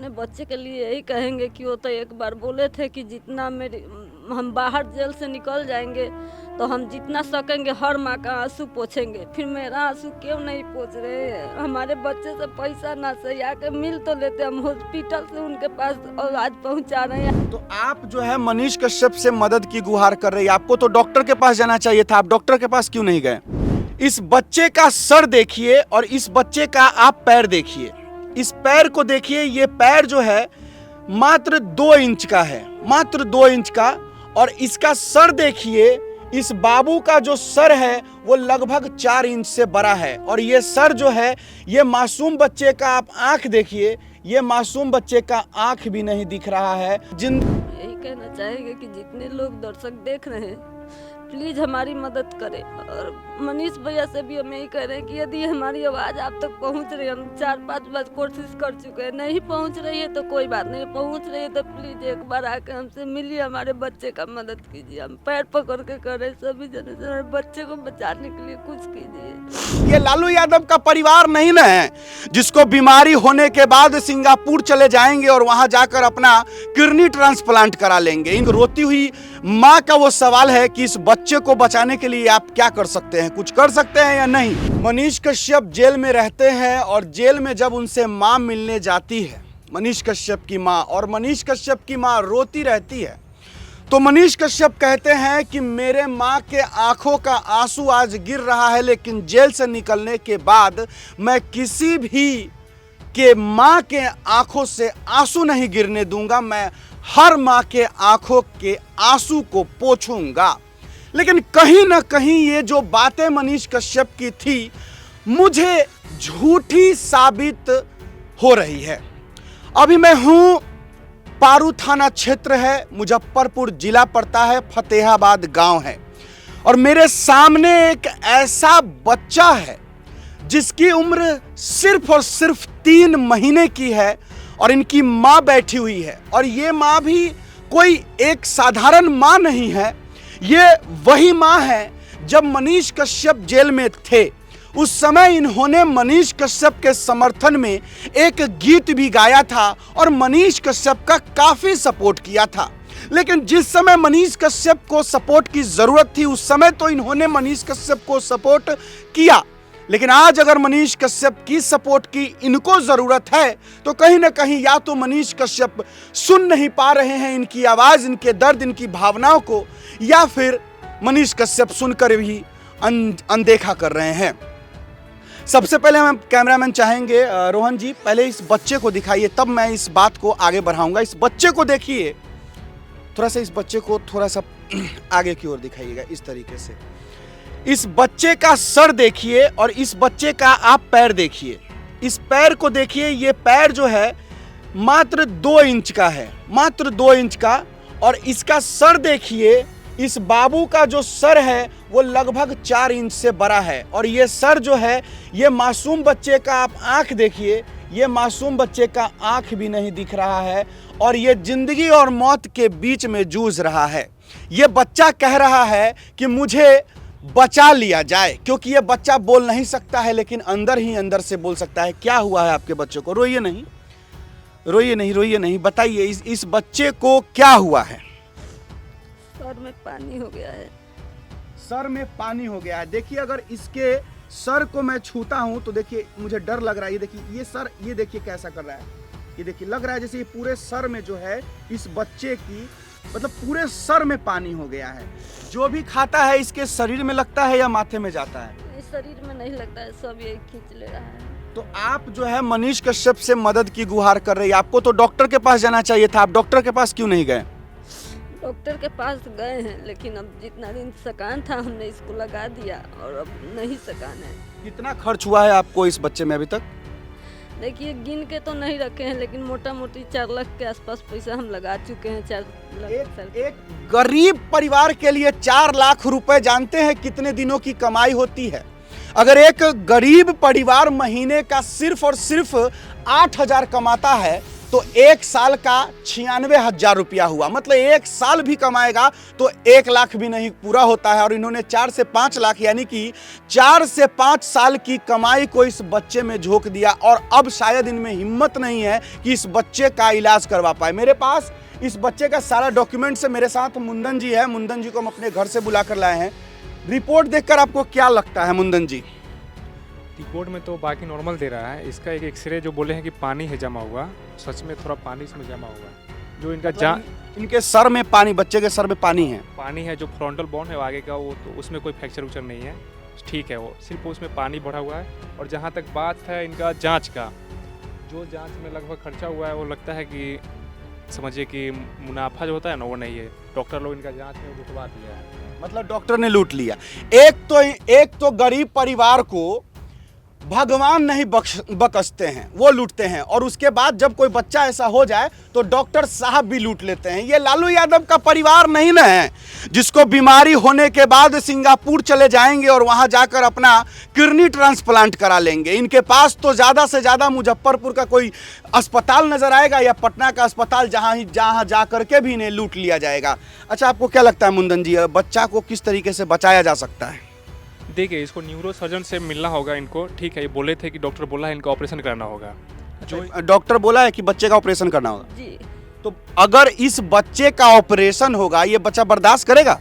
अपने बच्चे के लिए यही कहेंगे कि वो तो एक बार बोले थे कि जितना हम बाहर जेल से निकल जाएंगे तो हम जितना सकेंगे हर माँ का आंसू पोंछेंगे। फिर मेरा आंसू क्यों नहीं पोंछ रहे हैं? हमारे बच्चे से पैसा ना सही आके मिल तो लेते, हम हॉस्पिटल से उनके पास और आज पहुँचा रहे हैं। तो आप जो है मनीष कश्यप से मदद की गुहार कर रही है। आपको तो डॉक्टर के पास जाना चाहिए था, आप डॉक्टर के पास क्यों नहीं गए? इस बच्चे का सर देखिए और इस बच्चे का आप पैर देखिए। इस पैर को देखिए, ये पैर जो है मात्र 2 इंच का है, मात्र 2 इंच का। और इसका सर देखिए, इस बाबू का जो सर है वो लगभग 4 इंच से बड़ा है। और ये सर जो है, ये मासूम बच्चे का आप आंख देखिए, ये मासूम बच्चे का आंख भी नहीं दिख रहा है। यही कहना चाहेंगे कि जितने लोग दर्शक देख रहे हैं प्लीज हमारी मदद करें। और मनीष भैया से भी हम यही कह रहे हैं कि यदि हमारी आवाज़ आप तक पहुंच रही है, हम 4-5 बार कोशिश कर चुके हैं, नहीं पहुंच रही है तो कोई बात नहीं, पहुंच रही है तो प्लीज एक बार आके हमसे मिलिए, हमारे बच्चे का मदद कीजिए। हम पैर पकड़ के कर रहे सभी जने से, हमारे बच्चे को बचाने के लिए कुछ कीजिए। ये लालू यादव का परिवार नहीं ना है जिसको बीमारी होने के बाद सिंगापुर चले जाएंगे और वहां जाकर अपना किडनी ट्रांसप्लांट करा लेंगे। इन रोती हुई माँ का वो सवाल है कि इस बच्चे को बचाने के लिए आप क्या कर सकते हैं, कुछ कर सकते हैं या नहीं? मनीष कश्यप जेल में रहते हैं और जेल में जब उनसे माँ मिलने जाती है, मनीष कश्यप की माँ, और मनीष कश्यप की माँ रोती रहती है, तो मनीष कश्यप कहते हैं कि मेरे माँ के आंखों का आंसू आज गिर रहा है, लेकिन जेल से निकलने के बाद मैं किसी भी के माँ के आंखों से आंसू नहीं गिरने दूंगा, मैं हर माँ के आंखों के आंसू को पोंछूंगा। लेकिन कहीं ना कहीं ये जो बातें मनीष कश्यप की थी मुझे झूठी साबित हो रही है। अभी मैं हूं, पारू थाना क्षेत्र है, मुजफ्फरपुर जिला पड़ता है, फतेहाबाद गांव है, और मेरे सामने एक ऐसा बच्चा है जिसकी उम्र सिर्फ और सिर्फ 3 महीने की है और इनकी माँ बैठी हुई है। और ये माँ भी कोई एक साधारण माँ नहीं है, ये वही माँ है जब मनीष कश्यप जेल में थे उस समय इन्होंने मनीष कश्यप के समर्थन में एक गीत भी गाया था और मनीष कश्यप का काफी सपोर्ट किया था। लेकिन जिस समय मनीष कश्यप को सपोर्ट की जरूरत थी उस समय तो इन्होंने मनीष कश्यप को सपोर्ट किया, लेकिन आज अगर मनीष कश्यप की सपोर्ट की इनको जरूरत है तो कहीं ना कहीं या तो मनीष कश्यप सुन नहीं पा रहे हैं इनकी आवाज, इनके दर्द, इनकी भावनाओं को, या फिर मनीष कश्यप सुनकर भी अनदेखा कर रहे हैं। सबसे पहले हम कैमरामैन चाहेंगे रोहन जी, पहले इस बच्चे को दिखाइए, तब मैं इस बात को आगे बढ़ाऊंगा। इस बच्चे को देखिए, थोड़ा सा इस बच्चे को थोड़ा सा आगे की ओर दिखाइएगा, इस तरीके से। इस बच्चे का सर देखिए और इस बच्चे का आप पैर देखिए। इस पैर को देखिए, ये पैर जो है मात्र 2 इंच का है, मात्र 2 इंच का। और इसका सर देखिए, इस बाबू का जो सर है वो लगभग 4 इंच से बड़ा है। और ये सर जो है, ये मासूम बच्चे का आप आंख देखिए, ये मासूम बच्चे का आंख भी नहीं दिख रहा है और ये जिंदगी और मौत के बीच में जूझ रहा है। ये बच्चा कह रहा है कि मुझे बचा लिया जाए, क्योंकि ये बच्चा बोल नहीं सकता है लेकिन अंदर ही अंदर से बोल सकता है। क्या हुआ है आपके बच्चे को? रोइए नहीं, रोइए नहीं, रोइए नहीं, बताइए इस बच्चे को क्या हुआ है? सर में पानी हो गया है। सर में पानी हो गया है। देखिए, अगर इसके सर को मैं छूता हूं तो देखिए मुझे डर लग रहा है। ये देखिए, ये सर, ये देखिए कैसा कर रहा है, ये देखिए लग रहा है जैसे ये पूरे सर में जो है इस बच्चे की, मतलब पूरे सर में पानी हो गया है। जो भी खाता है इसके शरीर में लगता है या माथे में जाता है? इस शरीर में नहीं लगता है, सब यही खींच ले रहा है। तो आप जो है मनीष कश्यप से मदद की गुहार कर रही है। आपको तो डॉक्टर के पास जाना चाहिए था, आप डॉक्टर के पास क्यों नहीं गए? डॉक्टर के पास गए हैं, लेकिन अब जितना दिन सकान था हमने इसको लगा दिया और अब नहीं सकान है। कितना खर्च हुआ है आपको इस बच्चे में अभी तक? देखिए, गिन के तो नहीं रखे हैं, लेकिन मोटा मोटी 4 लाख के आसपास पैसा हम लगा चुके हैं। 4 लाख। एक गरीब परिवार के लिए 4 लाख रुपए जानते हैं कितने दिनों की कमाई होती है? अगर एक गरीब परिवार महीने का सिर्फ और सिर्फ 8,000 कमाता है तो 1 साल का 96,000 रुपया हुआ। मतलब 1 साल भी कमाएगा तो 1 लाख भी नहीं पूरा होता है। और इन्होंने 4 से 5 लाख यानी कि 4 से 5 साल की कमाई को इस बच्चे में झोंक दिया। और अब शायद इनमें हिम्मत नहीं है कि इस बच्चे का इलाज करवा पाए। मेरे पास इस बच्चे का सारा डॉक्यूमेंट है। मेरे साथ मुंदन जी है। मुंदन जी को हम अपने घर से बुला कर लाए हैं। रिपोर्ट देखकर आपको क्या लगता है मुंदन जी? रिपोर्ट में तो बाकी नॉर्मल दे रहा है। इसका एक एक्सरे जो बोले हैं कि पानी है जमा हुआ, सच में थोड़ा पानी इसमें जमा हुआ है। जो इनका इनके सर में पानी, बच्चे के सर में पानी है। पानी है, जो फ्रंटल बोन है आगे का, वो तो उसमें कोई फ्रैक्चर उक्चर नहीं है, ठीक है। वो सिर्फ उसमें पानी भरा हुआ है। और जहाँ तक बात है इनका जाँच का, जो जाँच में लगभग खर्चा हुआ है वो लगता है कि समझिए कि मुनाफा जो होता है ना वो नहीं है। डॉक्टर लोग इनका जाँच में लुटवा दिया है। मतलब डॉक्टर ने लूट लिया। एक तो गरीब परिवार को भगवान नहीं बख्शते हैं, वो लूटते हैं। और उसके बाद जब कोई बच्चा ऐसा हो जाए तो डॉक्टर साहब भी लूट लेते हैं। ये लालू यादव का परिवार नहीं ना है जिसको बीमारी होने के बाद सिंगापुर चले जाएंगे और वहां जाकर अपना किडनी ट्रांसप्लांट करा लेंगे। इनके पास तो ज़्यादा से ज़्यादा मुजफ्फरपुर का कोई अस्पताल नजर आएगा या पटना का अस्पताल, जहाँ जा करके भी इन्हें लूट लिया जाएगा। अच्छा, आपको क्या लगता है मुंदन जी, बच्चा को किस तरीके से बचाया जा सकता है? देखिए, इसको न्यूरो सर्जन से मिलना होगा इनको, ठीक है। ये बोले थे कि डॉक्टर बोला है इनका ऑपरेशन करना होगा। जो डॉक्टर बोला है कि बच्चे का ऑपरेशन करना होगा जी। तो अगर इस बच्चे का ऑपरेशन होगा, ये बच्चा बर्दाश्त करेगा?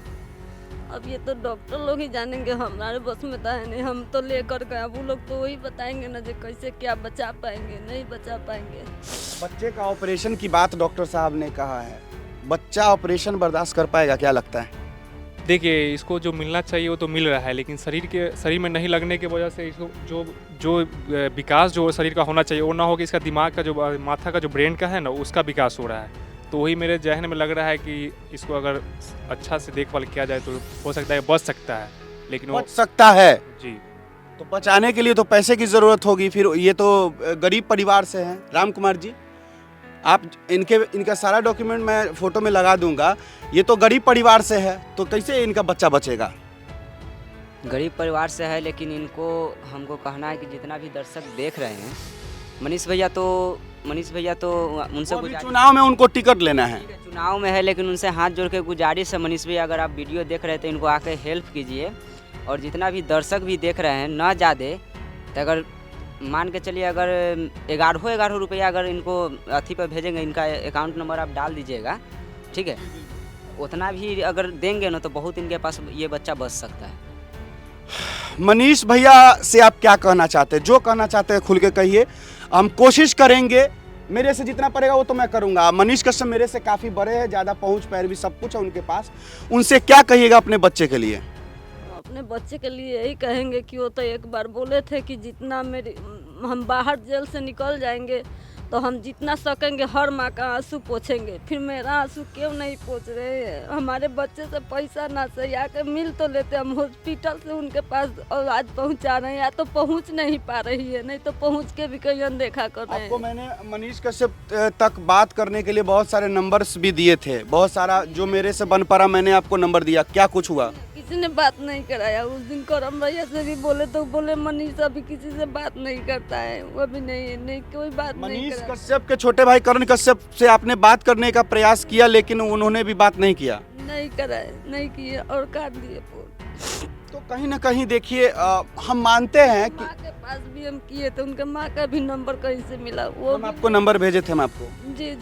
अब ये तो डॉक्टर लोग ही जानेंगे, हमारे बस में तो है नहीं। हम तो लेकर गए, वो लोग तो वही बताएंगे ना जो कैसे क्या बचा पाएंगे, नहीं बचा पाएंगे। बच्चे का ऑपरेशन की बात डॉक्टर साहब ने कहा है, बच्चा ऑपरेशन बर्दाश्त कर पाएगा, क्या लगता है? देखिए, इसको जो मिलना चाहिए वो तो मिल रहा है, लेकिन शरीर में नहीं लगने की वजह से इसको जो विकास जो शरीर का होना चाहिए वो ना हो कि इसका दिमाग का जो माथा का जो ब्रेन का है ना उसका विकास हो रहा है। तो वही मेरे जहन में लग रहा है कि इसको अगर अच्छा से देखभाल किया जाए तो हो सकता है बच सकता है। लेकिन बच सकता है जी। तो बचाने के लिए तो पैसे की ज़रूरत होगी। फिर ये तो गरीब परिवार से हैं। राम कुमार जी, आप इनका सारा डॉक्यूमेंट मैं फ़ोटो में लगा दूंगा। ये तो गरीब परिवार से है, तो कैसे इनका बच्चा बचेगा? गरीब परिवार से है, लेकिन इनको हमको कहना है कि जितना भी दर्शक देख रहे हैं, मनीष भैया तो उनसे चुनाव में उनको टिकट लेना है। चुनाव में है, लेकिन उनसे हाथ जोड़ के गुजारिश है, मनीष भैया अगर आप वीडियो देख रहे हैं तो इनको आके हेल्प कीजिए। और जितना भी दर्शक भी देख रहे हैं, ना ज़्यादा तो अगर मान के चलिए अगर 11 रुपया अगर इनको अथी पर भेजेंगे, इनका अकाउंट नंबर आप डाल दीजिएगा, ठीक है। उतना भी अगर देंगे ना तो बहुत इनके पास ये बच्चा बच सकता है। मनीष भैया से आप क्या कहना चाहते हैं? जो कहना चाहते हैं खुल के कहिए, हम कोशिश करेंगे। मेरे से जितना पड़ेगा वो तो मैं करूंगा। मनीष कश्यप मेरे से काफ़ी बड़े हैं, ज़्यादा पहुंच पैरवी सब कुछ है उनके पास। उनसे क्या कहिएगा अपने बच्चे के लिए? अपने बच्चे के लिए यही कहेंगे कि वो तो एक बार बोले थे कि जितना हम बाहर जेल से निकल जाएंगे तो हम जितना सकेंगे हर माँ का आंसू पोंछेंगे। फिर मेरा आंसू क्यों नहीं पोंछ रहे हैं? हमारे बच्चे से पैसा ना से आके मिल तो लेते, हम हॉस्पिटल से उनके पास आवाज़ पहुंचा रहे हैं, या तो पहुंच नहीं पा रही है, नहीं तो पहुंच के भी कहीं अनदेखा कर रहे हैं। आपको मैंने मनीष कश्यप तक बात करने के लिए बहुत सारे नंबर्स भी दिए थे, बहुत सारा जो मेरे से बन पड़ा मैंने आपको नंबर दिया, क्या कुछ हुआ? किसी ने बात नहीं कराया। उस दिन करम भैया से भी बोले तो बोले मनीष अभी किसी से बात नहीं करता है, वो भी नहीं कोई बात नहीं। मनीष कश्यप के छोटे भाई करण कश्यप से आपने बात करने का प्रयास किया, लेकिन उन्होंने भी बात नहीं किया, नहीं कराए, नहीं किए और काट दिए फोन। तो कहीं ना कहीं देखिए, हम मानते हैं कि माँ के पास भी हम किए थे, उनके माँ का भी नंबर कहीं से मिला, वो हम आपको नंबर भेजे थे, हम आपको जी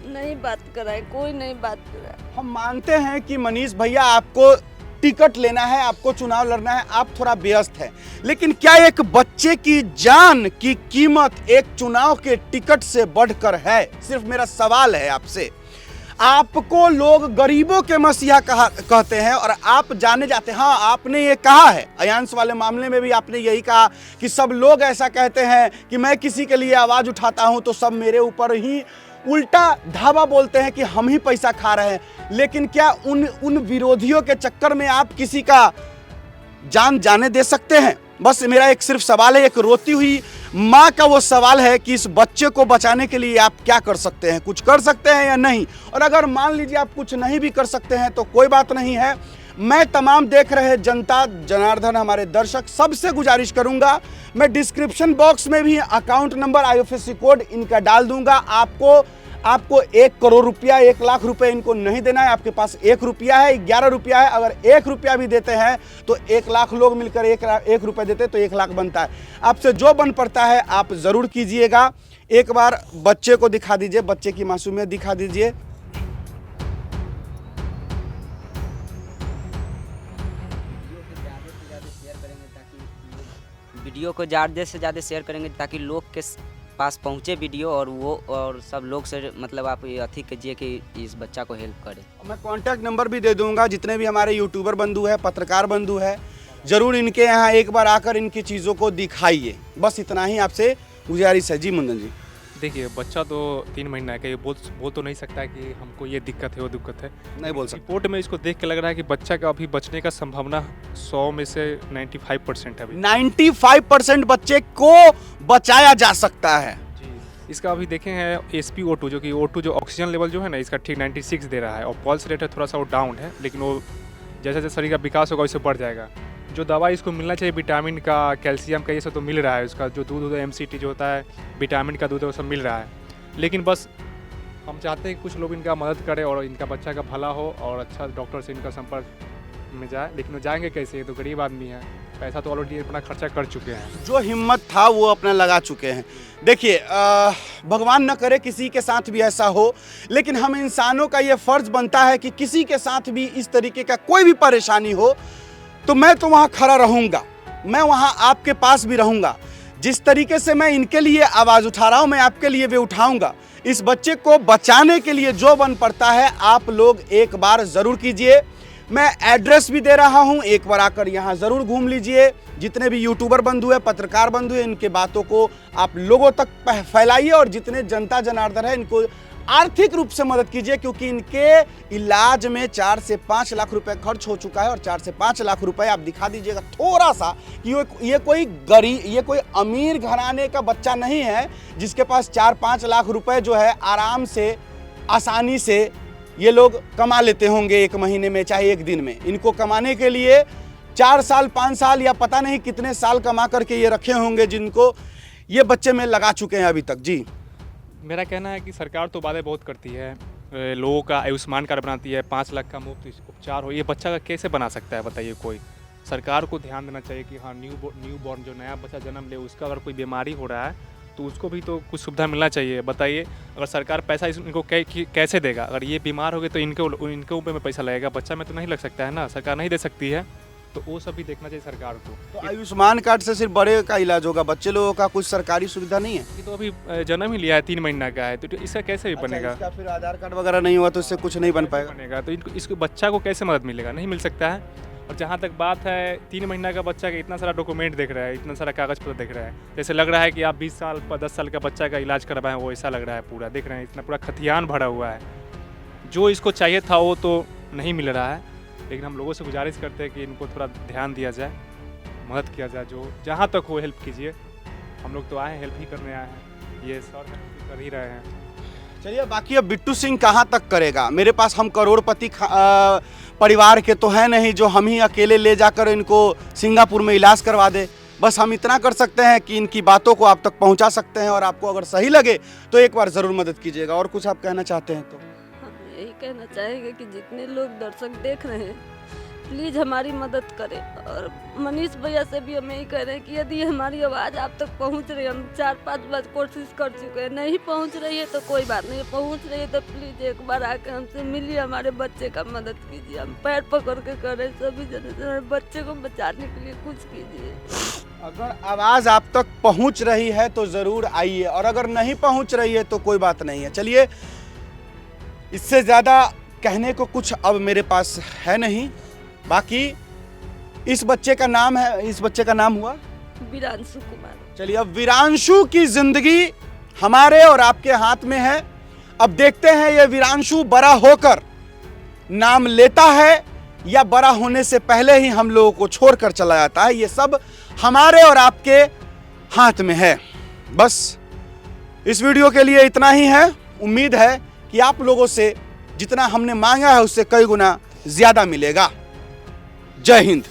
नहीं बात कराए, कोई नहीं बात कराए। हम मानते हैं कि मनीष भैया आपको टिकट लेना है, आपको चुनाव लड़ना है, आप थोड़ा व्यस्त हैं, लेकिन क्या एक बच्चे की जान की कीमत एक चुनाव के टिकट से बढ़कर है? सिर्फ मेरा सवाल है आपसे। आपको लोग गरीबों के मसीहा कहते हैं और आप जाने जाते हैं। हाँ, आपने ये कहा है, अयांश वाले मामले में भी आपने यही कहा कि सब लोग ऐसा कहते हैं कि मैं किसी के लिए आवाज़ उठाता हूं तो सब मेरे ऊपर ही उल्टा धावा बोलते हैं कि हम ही पैसा खा रहे हैं। लेकिन क्या उन विरोधियों के चक्कर में आप किसी का जान जाने दे सकते हैं? बस मेरा एक सिर्फ सवाल है, एक रोती हुई माँ का वो सवाल है कि इस बच्चे को बचाने के लिए आप क्या कर सकते हैं? कुछ कर सकते हैं या नहीं? और अगर मान लीजिए आप कुछ नहीं भी कर सकते हैं तो कोई बात नहीं है, मैं तमाम देख रहे जनता जनार्दन हमारे दर्शक सबसे गुजारिश करूंगा, मैं डिस्क्रिप्शन बॉक्स में भी अकाउंट नंबर IFSC कोड इनका डाल दूंगा। आपको 1 करोड़ रुपया 1 लाख रुपए इनको नहीं देना है। आपके पास 1 रुपया है, 11 रुपया है, अगर 1 रुपया भी देते हैं तो 1 लाख लोग मिलकर 1 रुपये देते तो 1 लाख बनता है। आपसे जो बन पड़ता है आप ज़रूर कीजिएगा। एक बार बच्चे को दिखा दीजिए, बच्चे की मासूमियत दिखा दीजिए। वीडियो को ज़्यादा से ज़्यादा शेयर करेंगे ताकि लोग के पास पहुँचे वीडियो, और सब लोग से मतलब आप ये अथी कीजिए कि इस बच्चा को हेल्प करें। मैं कॉन्टैक्ट नंबर भी दे दूंगा, जितने भी हमारे यूट्यूबर बंधु है, पत्रकार बंधु है, ज़रूर इनके यहाँ एक बार आकर इनकी चीज़ों को दिखाइए। बस इतना ही आपसे गुजारिश है। जी मुंदन जी। देखिए, बच्चा तो 3 महीना का, ये बोल तो नहीं सकता है कि हमको ये दिक्कत है वो दिक्कत है, नहीं बोल सकते। रिपोर्ट में इसको देख के लग रहा है कि बच्चा का अभी बचने का संभावना 100 में से 95% है अभी। 95% बच्चे को बचाया जा सकता है। जी, इसका अभी देखें हैं SpO2, जो कि O2 जो ऑक्सीजन लेवल जो है ना, इसका ठीक 96 दे रहा है, और पल्स रेट है थोड़ा सा वो डाउन है, लेकिन वो जैसे जैसे शरीर का विकास होगा वैसे बढ़ जाएगा। जो दवा इसको मिलना चाहिए विटामिन का, कैल्शियम का, ये सब तो मिल रहा है। उसका जो दूध MCT जो होता है, विटामिन का दूध है, वो सब मिल रहा है। लेकिन बस हम चाहते हैं कि कुछ लोग इनका मदद करें और इनका बच्चा का भला हो और अच्छा डॉक्टर से इनका संपर्क में जाए। लेकिन वो जाएंगे कैसे? ये तो गरीब आदमी है, पैसा तो ऑलरेडी अपना खर्चा कर चुके हैं। जो हिम्मत था वो अपना लगा चुके हैं। देखिए, भगवान न करे किसी के साथ भी ऐसा हो, लेकिन हम इंसानों का ये फ़र्ज़ बनता है कि किसी के साथ भी इस तरीके का कोई भी परेशानी हो तो मैं तो वहाँ खड़ा रहूँगा, मैं वहाँ आपके पास भी रहूँगा। जिस तरीके से मैं इनके लिए आवाज़ उठा रहा हूँ, मैं आपके लिए भी उठाऊँगा। इस बच्चे को बचाने के लिए जो बन पड़ता है आप लोग एक बार ज़रूर कीजिए। मैं एड्रेस भी दे रहा हूँ, एक बार आकर यहाँ ज़रूर घूम लीजिए। जितने भी यूट्यूबर बंधु है, पत्रकार बंधु है, इनके बातों को आप लोगों तक फैलाइए, और जितने जनता जनार्दन है इनको आर्थिक रूप से मदद कीजिए, क्योंकि इनके इलाज में 4 से 5 लाख रुपए खर्च हो चुका है। और 4 से 5 लाख रुपए आप दिखा दीजिएगा थोड़ा सा कि ये कोई गरीब, ये कोई अमीर घराने का बच्चा नहीं है जिसके पास 4-5 लाख रुपए जो है आराम से आसानी से ये लोग कमा लेते होंगे 1 महीने में, चाहे 1 दिन में। इनको कमाने के लिए 4 साल 5 साल या पता नहीं कितने साल कमा करके ये रखे होंगे, जिनको ये बच्चे में लगा चुके हैं अभी तक। जी, मेरा कहना है कि सरकार तो वादे बहुत करती है, लोगों का आयुष्मान कार्ड बनाती है, 5 लाख का मुफ्त उपचार हो। ये बच्चा का कैसे बना सकता है बताइए कोई? सरकार को ध्यान देना चाहिए कि हाँ, न्यू बॉर्न जो नया बच्चा जन्म ले, उसका अगर कोई बीमारी हो रहा है तो उसको भी तो कुछ सुविधा मिलना चाहिए। बताइए, अगर सरकार पैसा इनको कैसे देगा? अगर ये बीमार हो गए तो इनके ऊपर में पैसा लगेगा, बच्चा में तो नहीं लग सकता है ना, सरकार नहीं दे सकती है। तो वो सब भी देखना चाहिए सरकार को। तो आयुष्मान कार्ड से सिर्फ बड़े का इलाज होगा, बच्चे लोगों का कुछ सरकारी सुविधा नहीं है? ये तो अभी जन्म ही लिया है, 3 महीना का है, तो इसका कैसे भी बनेगा? इसका फिर आधार कार्ड वगैरह नहीं हुआ तो इससे कुछ नहीं बन पाएगा। तो इसको बच्चा को कैसे मदद मिलेगा? नहीं मिल सकता है। और जहाँ तक बात है 3 महीना का बच्चा का, इतना सारा डॉक्यूमेंट देख रहा है, इतना सारा कागज पत्र देख रहा है, जैसे लग रहा है कि आप 20 साल 10 साल का बच्चा का इलाज करवाएं, वो ऐसा लग रहा है। पूरा देख रहे हैं, इतना पूरा खतियान भरा हुआ है। जो इसको चाहिए था वो तो नहीं मिल रहा है। लेकिन हम लोगों से गुजारिश करते हैं कि इनको थोड़ा ध्यान दिया जाए, मदद किया जाए, जो जहाँ तक हो हेल्प कीजिए। हम लोग तो आए हैं, हेल्प ही करने आए हैं, ये सर कर ही रहे हैं। चलिए, बाकी अब बिट्टू सिंह कहाँ तक करेगा? मेरे पास हम करोड़पति परिवार के तो हैं नहीं जो हम ही अकेले ले जाकर इनको सिंगापुर में इलाज करवा दे। बस हम इतना कर सकते हैं कि इनकी बातों को आप तक पहुंचा सकते हैं, और आपको अगर सही लगे तो एक बार ज़रूर मदद कीजिएगा। और कुछ आप कहना चाहते हैं तो? हम यही कहना चाहेंगे कि जितने लोग दर्शक देख रहे हैं प्लीज़ हमारी मदद करें। और मनीष भैया से भी हम यही कह रहे हैं कि यदि हमारी आवाज़ आप तक पहुंच रही है, हम 4-5 बार कोशिश कर चुके हैं, नहीं पहुंच रही है तो कोई बात नहीं, पहुंच रही है तो प्लीज़ एक बार आकर हमसे मिलिए, हमारे बच्चे का मदद कीजिए। हम पैर पकड़ के कर रहे हैं सभी जने से, हमारे बच्चे को बचाने के लिए कुछ कीजिए। अगर आवाज़ आप तक पहुंच रही है तो ज़रूर आइए, और अगर नहीं पहुंच रही है तो कोई बात नहीं है। चलिए, इससे ज़्यादा कहने को कुछ अब मेरे पास है नहीं। बाकी इस बच्चे का नाम हुआ वीरांशु कुमार। चलिए, अब वीरांशु की जिंदगी हमारे और आपके हाथ में है। अब देखते हैं ये वीरांशु बड़ा होकर नाम लेता है या बड़ा होने से पहले ही हम लोगों को छोड़कर चला जाता है। ये सब हमारे और आपके हाथ में है। बस इस वीडियो के लिए इतना ही है। उम्मीद है कि आप लोगों से जितना हमने मांगा है उससे कई गुना ज्यादा मिलेगा। जय हिंद।